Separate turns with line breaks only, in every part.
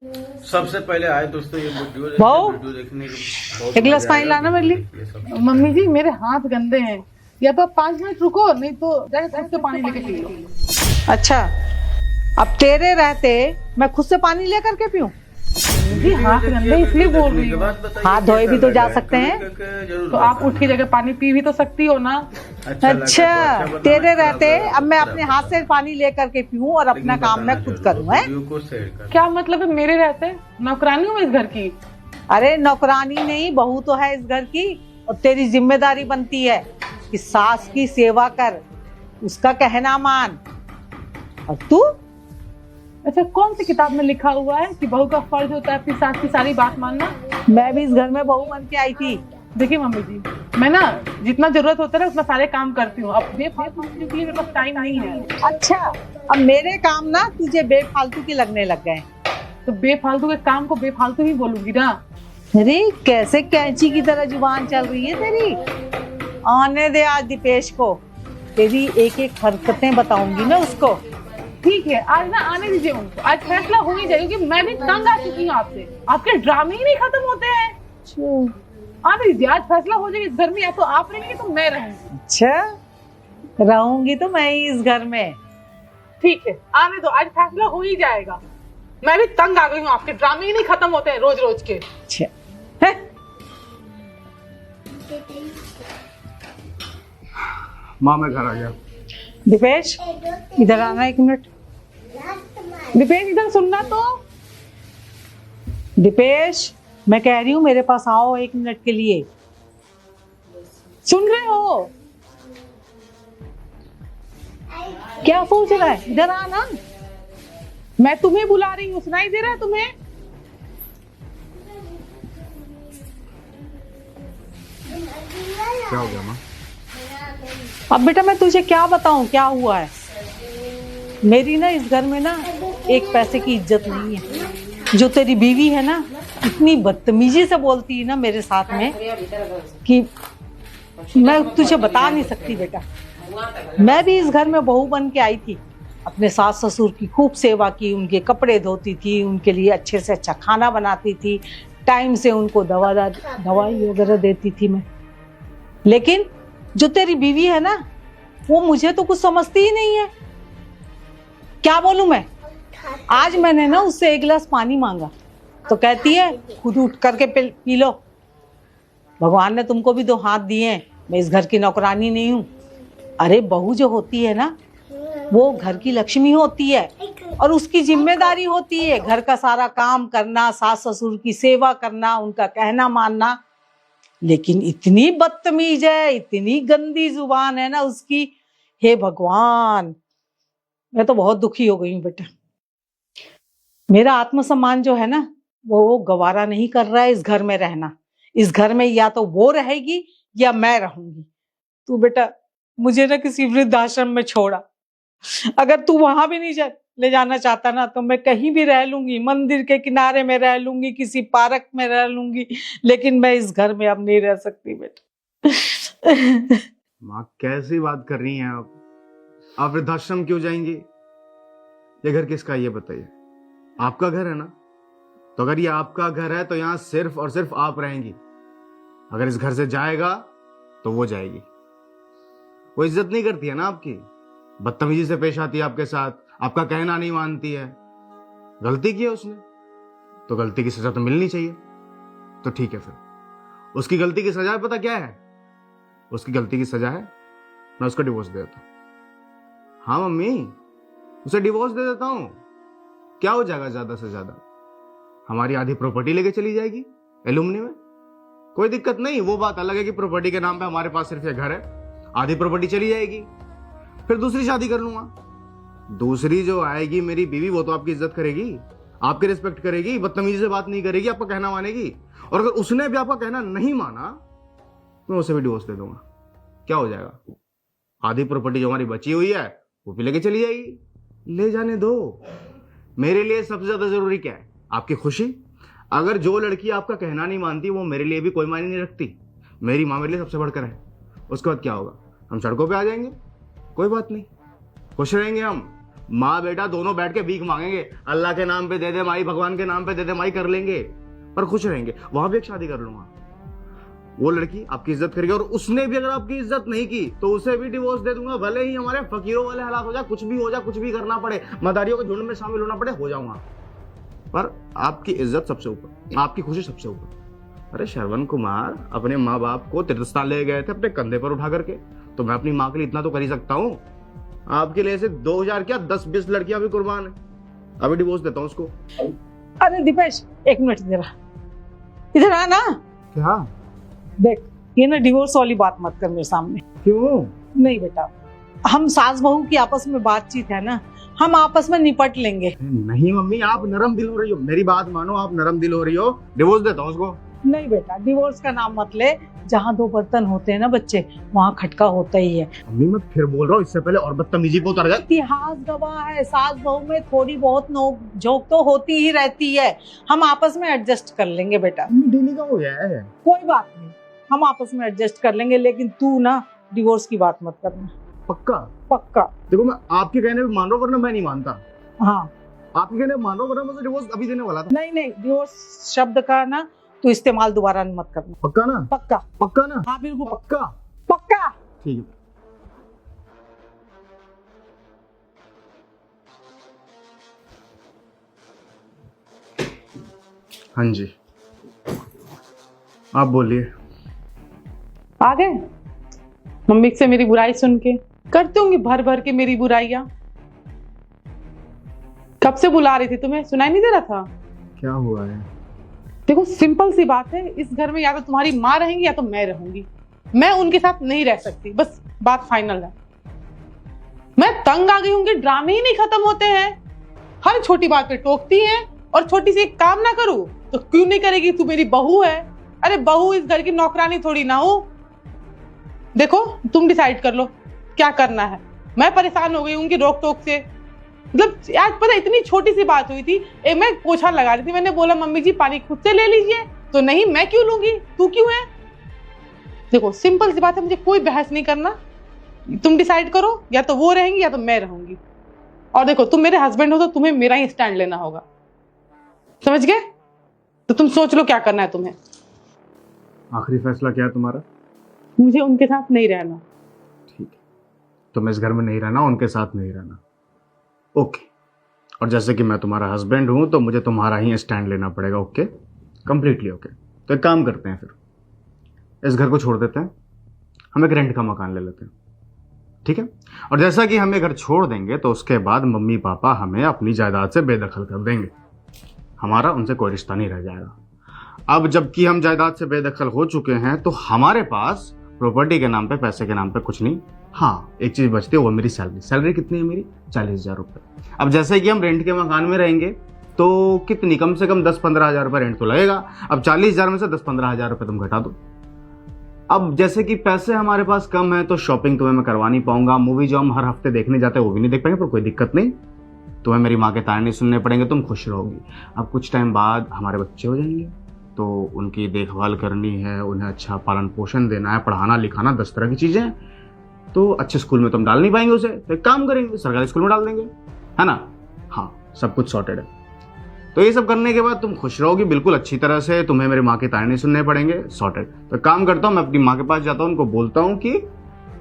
सबसे पहले आए दोस्तों ये वीडियो
भाऊ,
देखने के बहुत
एक गिलास
मजा
पानी
आएगा।
लाना मेरे लिए।
ये सब
मम्मी जी मेरे हाथ गंदे हैं, या तो 5 मिनट रुको, नहीं तो जाके खुद से पानी लेके पी लो।
अच्छा, अब तेरे रहते मैं खुद से पानी लेकर के पीऊं?
जी हाथ गंदे इसलिए बोल रही हूँ।
हाथ धोए भी तो जा सकते हैं।
तो आप उठ के जाके पानी पी भी तो सकती हो ना।
अच्छा, तेरे रहते अब मैं अपने हाथ से पानी लेकर के पीऊं और अपना काम मैं खुद करूं, है?
क्या मतलब है मेरे रहते? नौकरानी हूँ मैं इस घर की।
अरे नौकरानी नहीं, बहू तो है इस घर की, और तेरी जिम्मेदारी बनती है कि सास की सेवा कर, उसका कहना मान। और तू
अच्छा, कौन सी किताब में लिखा हुआ है कि बहू का फर्ज होता है अपनी सास की सारी बात मानना?
मैं भी इस घर में बहू बन के आई थी।
देखिए मम्मी जी, मैं ना जितना जरूरत होता है ना उतना सारे काम करती हूँ। अब बेफालतू के लिए मेरे पास टाइम नहीं है।
अच्छा, अब मेरे काम ना तुझे बेफालतू के लगने लग गए।
तो बेफालतू के काम को बेफालतू ही बोलूंगी ना।
अरे कैसे कैंची की तरह जुबान चल रही है तेरी। आने दे आज दीपेश को, तेरी एक एक हरकतें बताऊंगी ना उसको।
ठीक है, आज ना आने दीजिए उनको। आज फैसला हो ही जाएगा कि मैं भी तंग आ चुकी हूँ आपसे। आपके ड्रामे ही नहीं खत्म होते हैं। आने दीजिए, आज फैसला हो जाएगा इस घर में। या तो आप रहेंगे तो मैं रहूंगी।
अच्छा, रहूंगी तो मैं ही इस घर में।
ठीक है, आने दो, आज फैसला हो ही जाएगा। मैं भी तंग आ गई हूँ, आपके ड्रामे ही नहीं खत्म होते हैं रोज रोज के।
अच्छा है?
माँ मैं घर आ गया।
दीपेश इधर आना 1 मिनट।
दीपेश इधर सुनना तो।
दीपेश मैं कह रही हूँ मेरे पास आओ 1 मिनट के लिए।
सुन रहे हो?
क्या सोच रहा है? इधर आना।
मैं तुम्हें बुला रही हूँ, सुनाई दे रहा है तुम्हें?
क्या हो गया माँ?
अब बेटा मैं तुझे क्या बताऊं क्या हुआ है। मेरी ना इस घर में ना एक पैसे की इज्जत नहीं है। जो तेरी बीवी है ना, इतनी बदतमीजी से बोलती है ना मेरे साथ में कि मैं तुझे बता नहीं सकती बेटा। मैं भी इस घर में बहू बन के आई थी, अपने सास ससुर की खूब सेवा की, उनके कपड़े धोती थी, उनके लिए अच्छे से अच्छा खाना बनाती थी, टाइम से उनको दवाई वगैरह देती थी मैं। लेकिन जो तेरी बीवी है ना, वो मुझे तो कुछ समझती ही नहीं है। क्या बोलूं मैं? आज मैंने ना उससे 1 गिलास पानी मांगा तो कहती है खुद उठ करके पी लो। भगवान ने तुमको भी 2 हाथ दिए हैं, मैं इस घर की नौकरानी नहीं हूं। अरे बहू जो होती है ना, वो घर की लक्ष्मी होती है और उसकी जिम्मेदारी होती है घर का सारा काम करना, सास ससुर की सेवा करना, उनका कहना मानना। लेकिन इतनी बदतमीज है, इतनी गंदी जुबान है ना उसकी, हे भगवान। मैं तो बहुत दुखी हो गई हूँ बेटा। मेरा आत्मसम्मान जो है ना, वो गवारा नहीं कर रहा है इस घर में रहना। इस घर में या तो वो रहेगी या मैं रहूंगी। तू बेटा मुझे ना किसी वृद्धाश्रम में छोड़ा। अगर तू वहां भी नहीं ले जाना चाहता ना, तो मैं कहीं भी रह लूंगी, मंदिर के किनारे में रह लूंगी, किसी पार्क में रह लूंगी, लेकिन मैं इस घर में अब नहीं रह सकती बेटा।
माँ कैसी बात कर रही हैं आप? आप वृद्धाश्रम क्यों जाएंगी? ये घर किसका है ये बताइए। आपका घर है ना? तो अगर ये आपका घर है तो यहाँ सिर्फ और सिर्फ आप रहेंगी। अगर इस घर से जाएगा तो वो जाएगी। वो इज्जत नहीं करती है ना आपकी, बदतमीजी से पेश आती है आपके साथ, आपका कहना नहीं मानती है। गलती की है उसने तो गलती की सजा तो मिलनी चाहिए। तो ठीक है, फिर उसकी गलती की सजा पता क्या है? उसकी गलती की सजा है मैं उसको डिवोर्स दे देता हूं। हाँ मम्मी, उसे डिवोर्स दे देता हूं। क्या हो जाएगा? ज्यादा से ज्यादा हमारी आधी प्रॉपर्टी लेके चली जाएगी एलुमनी में। कोई दिक्कत नहीं। वो बात अलग है कि प्रॉपर्टी के नाम पे हमारे पास सिर्फ ये घर है, आधी प्रॉपर्टी चली जाएगी। फिर दूसरी शादी कर लूंगा। दूसरी जो आएगी मेरी बीवी, वो तो आपकी इज्जत करेगी, आपकी रिस्पेक्ट करेगी, बदतमीजी से बात नहीं करेगी, आपका कहना मानेगी। और अगर उसने भी आपका कहना नहीं माना, मैं उसे भी डिवोर्स दे दूंगा। क्या हो जाएगा? आधी प्रॉपर्टी जो हमारी बची हुई है वो भी लेके चली जाएगी। ले जाने दो। मेरे लिए सबसे ज्यादा जरूरी क्या है? आपकी खुशी। अगर जो लड़की आपका कहना नहीं मानती, वो मेरे लिए भी कोई मायने नहीं रखती। मेरी माँ मेरे लिए सबसे बढ़कर है। उसके बाद क्या होगा? हम सड़कों पे आ जाएंगे, कोई बात नहीं, खुश रहेंगे हम। माँ बेटा दोनों बैठ के भीख मांगेंगे, अल्लाह के नाम पे दे दे माई, भगवान के नाम पे दे दे माई, कर लेंगे पर खुश रहेंगे। वहां भी एक शादी कर लूंगा, वो लड़की आपकी इज्जत करेगी और उसने भी अगर आपकी इज्जत नहीं की तो उसे भी डिवोर्स दे दूंगा, भले ही हमारे फकीरों वाले हालात हो जाए, कुछ भी हो जाए, कुछ भी करना पड़े, मदारियों के झुंड में शामिल होना पड़े, हो जाऊंगा, पर आपकी इज्जत सबसे ऊपर, आपकी खुशी सबसे ऊपर। अरे श्रवण कुमार अपने माँ बाप को तीर्थस्थान ले गए थे अपने कंधे पर उठा करके, तो मैं अपनी माँ के लिए इतना तो कर ही सकता हूँ। आपके लिए से 2000 क्या 10-20 लड़कियां भी कुर्बान है। अभी डिवोर्स देता हूँ उसको।
अरे दीपेश, एक मिनट इधर आ ना।
क्या?
देख, ये ना डिवोर्स वाली बात मत कर मेरे सामने।
क्यों?
नहीं बेटा, हम सास बहू की आपस में बातचीत है ना, हम आपस में निपट लेंगे।
नहीं मम्मी, आप नरम दिल हो रही हो, मेरी बात मानो, आप नरम दिल हो रही हो, डिवोर्स देता हूँ उसको।
नहीं बेटा, डिवोर्स का नाम मत ले। जहाँ दो बर्तन होते हैं ना बच्चे, वहाँ खटका होता ही है।
मम्मी मैं फिर बोल रहा हूँ, इससे पहले और बदतमीजी पे उतर जाए।
इतिहास गवाह है, सास बहू में थोड़ी बहुत नोक झोंक तो होती ही रहती है, हम आपस में एडजस्ट कर लेंगे बेटा।
डेली का हो गया है।
कोई बात नहीं, हम आपस में एडजस्ट कर लेंगे, लेकिन तू ना डिवोर्स की बात मत करना।
पक्का?
पक्का।
देखो मैं आपके कहने पे मान रहा हूँ, वरना मैं नहीं मानता।
हाँ,
आपके कहने पे मान रहा हूँ, वरना मुझे डिवोर्स अभी देने वाला था।
नहीं नहीं, डिवोर्स शब्द का ना तू इस्तेमाल दोबारा मत करना।
पक्का ना?
पक्का।
पक्का ना?
हाँ बिल्कुल
पक्का।
पक्का।
ठीक है। हाँ जी, आप बोलिए।
आ गए मम्मी से मेरी बुराई सुन के? करते होंगे भर भर के मेरी बुराइयां। कब से बुला रही थी, तुम्हें सुनाई नहीं दे रहा था?
क्या हुआ है?
देखो सिंपल सी बात है, इस घर में या तो तुम्हारी माँ रहेंगी या तो मैं रहूंगी। मैं उनके साथ नहीं रह सकती, बस बात फाइनल है। मैं तंग आ गई हूँ कि ड्रामे ही नहीं खत्म होते हैं। हर छोटी बात पे टोकती हैं, और छोटी सी एक काम ना करूं तो क्यों नहीं करेगी, तू मेरी बहू है। अरे बहू इस घर की नौकरानी थोड़ी ना हो। देखो तुम डिसाइड कर लो क्या करना है। मैं परेशान हो गई हूँ उनकी रोक टोक से। मतलब आज पता इतनी छोटी सी बात हुई थी, मैं पोछा लगा रही थी, मैंने बोला मम्मी जी पानी खुद से ले लीजिए, तो नहीं मैं क्यों लूंगी, तू क्यों है। देखो सिंपल सी बात है, मुझे कोई बहस नहीं करना। तुम डिसाइड करो, या तो वो रहेंगी या तो मैं रहूंगी। और देखो तुम मेरे हस्बैंड हो तो तुम्हें मेरा ही स्टैंड लेना होगा, समझ गए? तो तुम सोच लो क्या करना है तुम्हें।
आखिरी फैसला क्या है तुम्हारा?
मुझे उनके साथ नहीं रहना।
ठीक है, तुम इस घर में नहीं रहना, उनके साथ नहीं रहना, ओके। और जैसे कि मैं तुम्हारा हस्बैंड हूं तो मुझे तुम्हारा ही स्टैंड लेना पड़ेगा, ओके? Completely okay. तो एक काम करते हैं, फिर इस घर को छोड़ देते हैं, हम एक रेंट का मकान ले लेते हैं, ठीक है? और जैसा कि हम ये घर छोड़ देंगे तो उसके बाद मम्मी पापा हमें अपनी जायदाद से बेदखल कर देंगे, हमारा उनसे कोई रिश्ता नहीं रह जाएगा। अब जबकि हम जायदाद से बेदखल हो चुके हैं तो हमारे पास प्रॉपर्टी के नाम पे, पैसे के नाम पे कुछ नहीं। हाँ, एक चीज बचती है, वो मेरी सैलरी। सैलरी कितनी है मेरी? 40,000 रुपये। अब जैसे कि हम रेंट के मकान में रहेंगे तो कितनी, कम से कम 10-15 हजार रुपये रेंट तो लगेगा। अब 40,000 में से 10-15 हजार रुपये तुम घटा दो। अब जैसे कि पैसे हमारे पास कम है तो शॉपिंग तुम्हें मैं करवा नहीं पाऊंगा, मूवी जो हम हर हफ्ते देखने जाते हैं वो भी नहीं देख पाएंगे, पर कोई दिक्कत नहीं, तुम्हें मेरी माँ के ताने नहीं सुनने पड़ेंगे, तुम खुश रहोगी। अब कुछ टाइम बाद हमारे बच्चे हो जाएंगे तो उनकी देखभाल करनी है, उन्हें अच्छा पालन पोषण देना है, पढ़ाना लिखाना, 10 तरह की चीजें। तो अच्छे स्कूल में तुम डाल नहीं पाएंगे उसे, तो एक काम करेंगे सरकारी स्कूल में डाल देंगे, है ना? हाँ, सब कुछ सॉर्टेड है। तो ये सब करने के बाद तुम खुश रहोगी बिल्कुल अच्छी तरह से, तुम्हें मेरी माँ के ताने नहीं सुनने पड़ेंगे, सॉर्टेड। तो काम करता हूँ, मैं अपनी माँ के पास जाता हूँ, उनको बोलता हूँ कि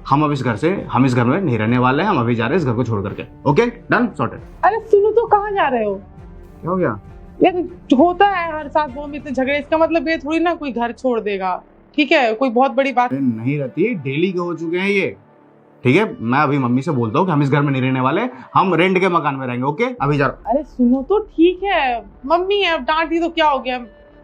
हम अब इस घर में नहीं रहने वाले हैं, हम अभी जा रहे हैं इस घर को छोड़ करके। Okay, done, sorted.
अरे सुनो तो, कहाँ जा रहे हो?
क्या हो गया?
यार होता है हर साथ बहुत इतने झगड़े, इसका मतलब ये थोड़ी ना कोई घर छोड़ देगा, ठीक है? कोई बहुत बड़ी बात
नहीं रहती, डेली के हो चुके हैं ये, ठीक है? मैं अभी मम्मी से बोलता हूँ कि हम इस घर में नहीं रहने वाले, हम रेंट के मकान में रहेंगे, ओके? अभी जा रहा।
अरे सुनो तो, ठीक है मम्मी है, अब डांट दी तो क्या हो गया,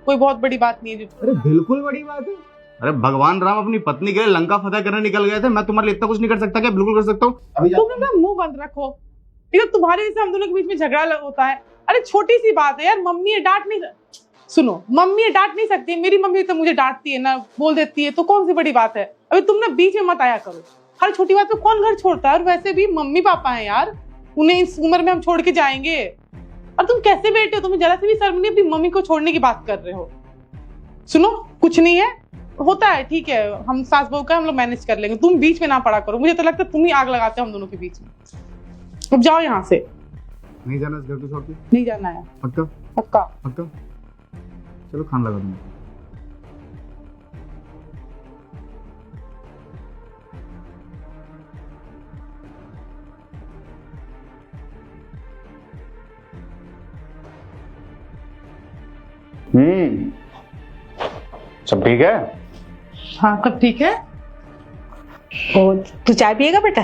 कोई बहुत बड़ी बात नहीं है।
अरे बिल्कुल बड़ी बात है। अरे भगवान राम अपनी पत्नी के लिए लंका फतेह करने निकल गए थे, मैं तुम्हारे लिए इतना कुछ नहीं कर सकता क्या? बिल्कुल कर सकता हूँ।
तुम अपना मुंह बंद रखो, ठीक है? तुम्हारे जैसे हम दोनों के बीच में झगड़ा होता है। अरे छोटी सी बात है यार, मम्मी है डांट नहीं, सुनो मम्मी है डांट नहीं सकती, मेरी मम्मी तो मुझे डांटती है ना, बोल देती है, तो कौन सी बड़ी बात है? अभी तुम ना बीच में मत आया करो, हर छोटी बात पे कौन घर छोड़ता है? और वैसे भी मम्मी पापा हैं यार, उन्हें इस उम्र में हम छोड़ के जाएंगे? और तुम कैसे बैठे हो, तुम्हें जरा से भी शर्म नहीं, अपनी मम्मी को छोड़ने की बात कर रहे हो? सुनो कुछ नहीं है, होता है, ठीक है? हम सास बहू का हम लोग मैनेज कर लेंगे, तुम बीच में ना पड़ा करो, मुझे तो लगता है तुम ही आग लगाते हो हम दोनों के बीच में। अब जाओ यहाँ से।
नहीं जाना इस घर को छोड़ के?
नहीं जाना है।
पक्का?
पक्का।
पक्का? चलो खाना लगा दूंगा।
सब ठीक है?
हाँ सब ठीक है।
और तू चाय पिएगा बेटा?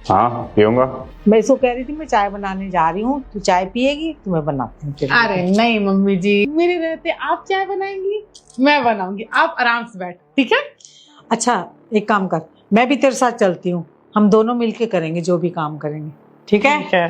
हाँ पीऊंगा।
मैं इसको कह रही थी मैं चाय बनाने जा रही हूँ, तू चाय पिएगी तो मैं बनाती हूँ तेरे लिए।
अरे नहीं मम्मी जी, मेरे रहते आप चाय बनाएंगी, मैं बनाऊंगी, आप आराम से बैठ, ठीक है?
अच्छा एक काम कर, मैं भी तेरे साथ चलती हूँ, हम दोनों मिलके करेंगे जो भी काम करेंगे, ठीक है?
ठीक है।